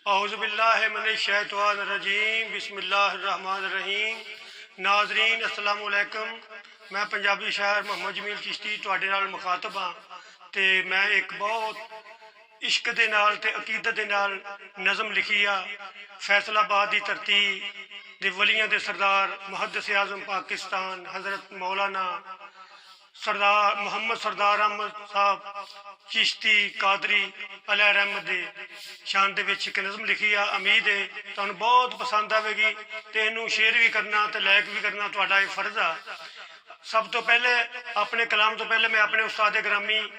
औज़ुबिल्लाहिमिनश्शैतानिर्रजीम बिस्मिल्लाहिर्रहमानिर्रहीम। नाज़रीन अस्सलामु अलैकुम। मैं पंजाबी शायर मोहम्मद जमील चिश्ती तुहाडे नाल मुखातब हाँ ते मैं एक बहुत इश्क दे नाल ते अकीदत दे नाल नज़म लिखी आ। फैसलाबाद दी धरती दे वलियां दे सरदार मुहद्दिस आज़म पाकिस्तान हज़रत मौलाना सरदार मोहम्मद सरदार अहमद साहब चिश्ती कादरी अलैहि रहमत दे शान दे विच एक नज़म लिखी आ। उम्मीद है तुहानूं बहुत पसंद आवेगी ते इहनूं शेयर भी करना ते लाइक भी करना तुहाडा एक फर्ज आ। सब तो पहले अपने कलाम तो पहले मैं अपने उस्ताद गिरामी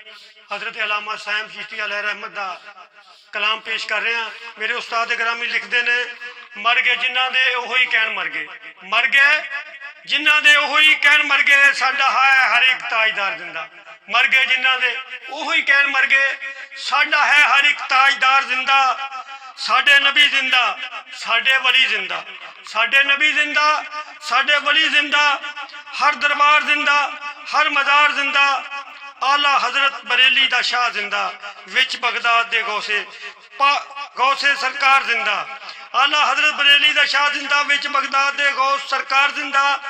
हज़रत अल्लामा साइम चिश्ती अलैहि रहमत दा कलाम पेश कर रहे हैं। मेरे उस्ताद गिरामी लिखते ने, मर गए जिन्हां दे ओही कहण मर गए, मर गए जिन्हां दे ओही कहण मर गए, साडा है हर एक ताजदार जिंदा। मर गए जिन्हां दे ओही कहण मर गए, साडा है हर एक ताजदार जिंदा। साडे नबी जिंदा, साडे वली जिंदा, साडे नबी जिंदा, साडे वली जिंदा, हर दरबार जिंदा, हर मज़ार जिंदा। आला हजरत बरेली दा शाह जिंदा, विच बगदाद दे गौसे सरकार जिंदा। आला हजरत बरेली दा शाह जिंदा, विच बगदाद दे गौस सरकार जिंदा।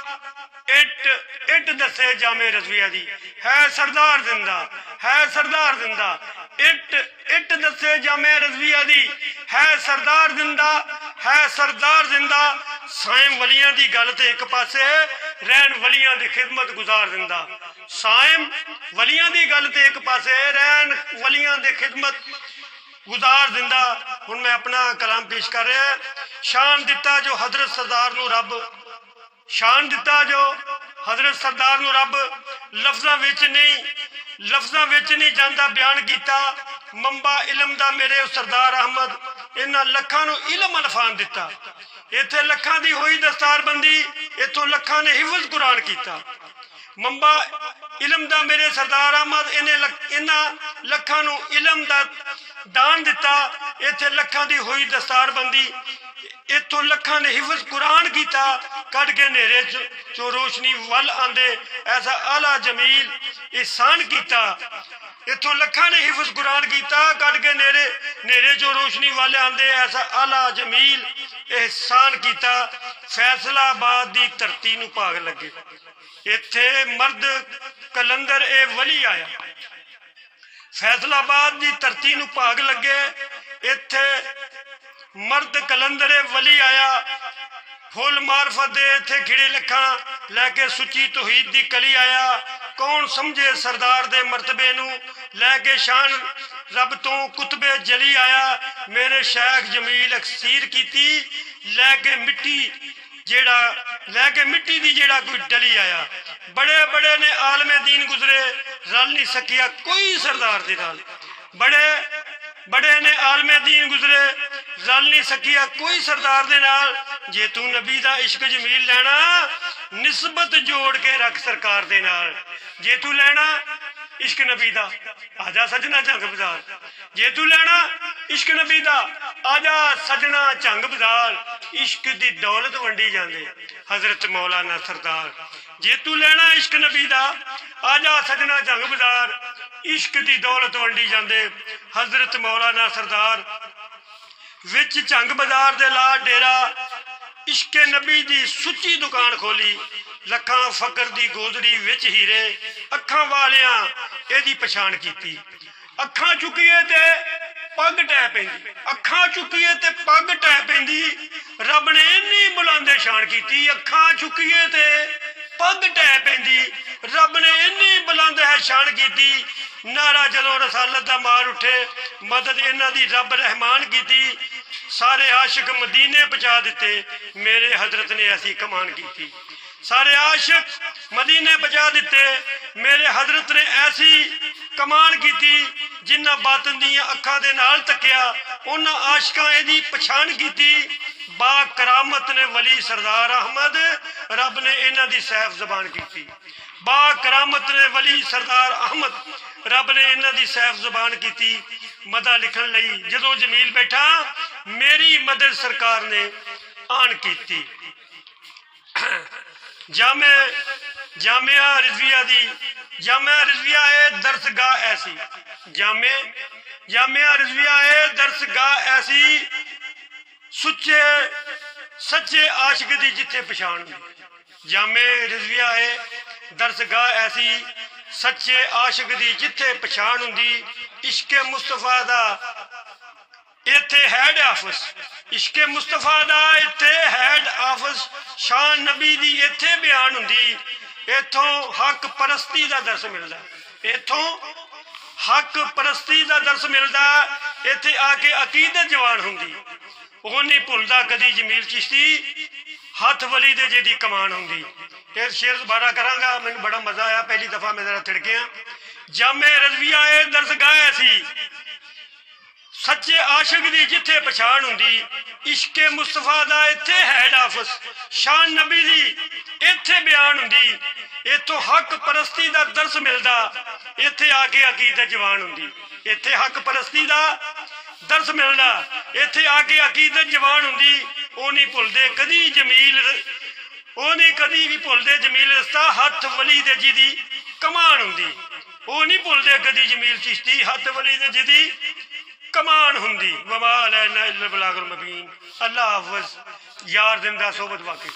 इट इट दसे जामे रज़विया दी, है सरदार जिंदा, है सरदार जिंदा। इट इट दसे जामे रज़विया दी, है सरदार जिंदा, है सरदार जिंदा। साइम वलियां दी गल ते एक पासे, रहन वलियां दी खिदमत गुजार जिंदा। साइम वलियां दी गल ते एक पासे, रहन वलियां दी खिदमत गुजार जिंदा। हुण मैं अपना कलाम पेश कर रहा। शान दिता जो हजरत सरदार नूं रब, शान दिता जो हजरत सरदार नूं रब, लफ्ज़ां विच नहीं जांदा बयान कीता। मंबा इलम दा मेरे सरदार अहमद, इन्हां लखां नूं इलम अल्फान दिता। इत्थे लखां दी होई दस्तारबंदी, इत्थों लखां ने हिफ्ज़ कुरान कीता। मंबा इलम दा मेरे सरदार अहमद, इन्हां लखां नूं इलम दा दान दिता। इत्थे लखां दी होई दस्तारबंदी, इत्थों लखां ने हिफ्ज़ कुरान कीता। कढ़ के नेरे चो रोशनी वल आंदे, ऐसा आला जमील एहसान कीता। इत्थों लखां ने हिफ्ज़ कुरान कीता, कढ़ के नेरे चो रोशनी वल आंदे, ऐसा आला जमील एहसान कीता। फैसलाबाद दी धरती नूं भाग लगे, इत्थे मर्द कलंदर ए वली आया। फैसलाबाद दी धरती नूं भाग लगे, इत्थे मर्द कलंदर ए वली आया। फुल मार्फत दे इत्थे खिड़े लखां लैके सुची तौहीद दी कली आया। कौन समझे सरदार दे मरतबे नूं, लैके शान रब तो कुतबे जली आया। मेरे शेख जमील अक्सीर कीती, लैके मिट्टी दी जेड़ा कोई डली आया। बड़े बड़े ने आलमे दीन गुजरे, रल नहीं सकिया कोई सरदार दे नाल। बड़े बड़े ने आलमे दीन गुजरे, रल नहीं सकिया कोई सरदार दे नाल। जे तू नबी दा इश्क जमील लैना, निस्बत जोड़ के रख सरकार दे नाल। जे तू लैना इश्क नबी दा, आजा सजना झंग बाजार। जे तू लैना इश्क नबी दा, आजा सजना झंग बाजार। इश्क दी दौलत वंडी जांदे हजरत मौलाना सरदार। जे तू लैना इश्क नबी दा, आजा सजना झंग बाजार। इश्क दी दौलत वंडी जांदे हजरत मौलाना सरदार। विच झंग बाजार दे ला डेरा, इश्के नबी दी सुची दुकान खोली। लखां फकर दी गोदड़ी विच हीरे, अखां वालियां एदी पछाण कीती। अखां चुकीए ते पग टह पैंदी, अखां चुकीए ते पग टह पैंदी। रब ने इन्नी बुलंद शान कीती। अखां चुकीए ते पग टह पैंदी, रब ने इन्नी बुलंद है शान कीती। नारा जदों रसालत दा मार उठे, मदद इन्हां दी रब रहमान कीती। सारे आशिक मदीने पहुंचा दिते, मेरे हजरत ने ऐसी कमान की। सारे आशिक मदीने पहुंचा दिते, मेरे हजरत ने ऐसी कमान की। जिन्हां बातन दियां अखां दे नाल तकिया, उन्हां आशिकां इहदी पछाण की। बा करामत ने वली सरदार अहमद, रब ने इन्हां दी सैफ जबान की। बा करामत ने वली सरदार अहमद, रब ने इन्हां दी सैफ जबान की। मदा लिखण लई जदों जमील बैठा, मेरी मदद सरकार ने आन की। जामिया रिजविया दी, जामिया रिजविया ए दरसगाह ऐसी। जामिया रिजविया है दरसगाह ऐसी सुच्चे सच्चे आशिक दी जिथे पछाण हुंदी। जामे रिजविया है दरसगाह ऐसी सच्चे आशिक दी जिथे पछाण हुंदी। इश्के मुस्तफा दा इत्थे हैड ऑफिस, इश्के मुस्तफा दा इत्थे हैड ऑफिस, शान नबी दी इत्थे बयान हुंदी। इत्थों हक परस्ती दा दर्स मिलदा, इत्थों हक परस्ती दा दर्स मिलदा। इत्थे आके अकीदत जवान हुंदी। ਉਹ नहीं भुलदा कदी जमील चिश्ती हथ वली दे जेदी कमान हुंदी। इस शेर दोबारा करांगा, मैनू बड़ा मजा आया, पहली दफा मैं जरा थिड़किया। जामे रज़विया ए दरसगाह ऐसी सच्चे आशिक दी जिथे पछाण हुंदी। इश्के मुस्तफा दा इत्थे हैड ऑफिस, शान नबी दी इत्थे बयान हुंदी। इत्थों हक परस्ती दा दर्स मिलदा। इत्थे आके अकीदत जवान हुंदी। इत्थे हक परस्ती दा दर्स मिलदा, इत्थे आके अकीदत जवान हुंदी। ਉਹ नहीं भुलदे कदी जमील, ਉਹ नहीं कदी भी भुलदे जमील रस्ता हथ वली दे जिदी कमान हुंदी। ਉਹ नहीं भुलदे कदी जमील चिश्ती हथ वली दे जिदी कमान हुंदी। वमा अलैना इल्लल बलागुल मुबीन। अल्लाह हाफ़िज़। यार जिंदा सोबत वाक़ई।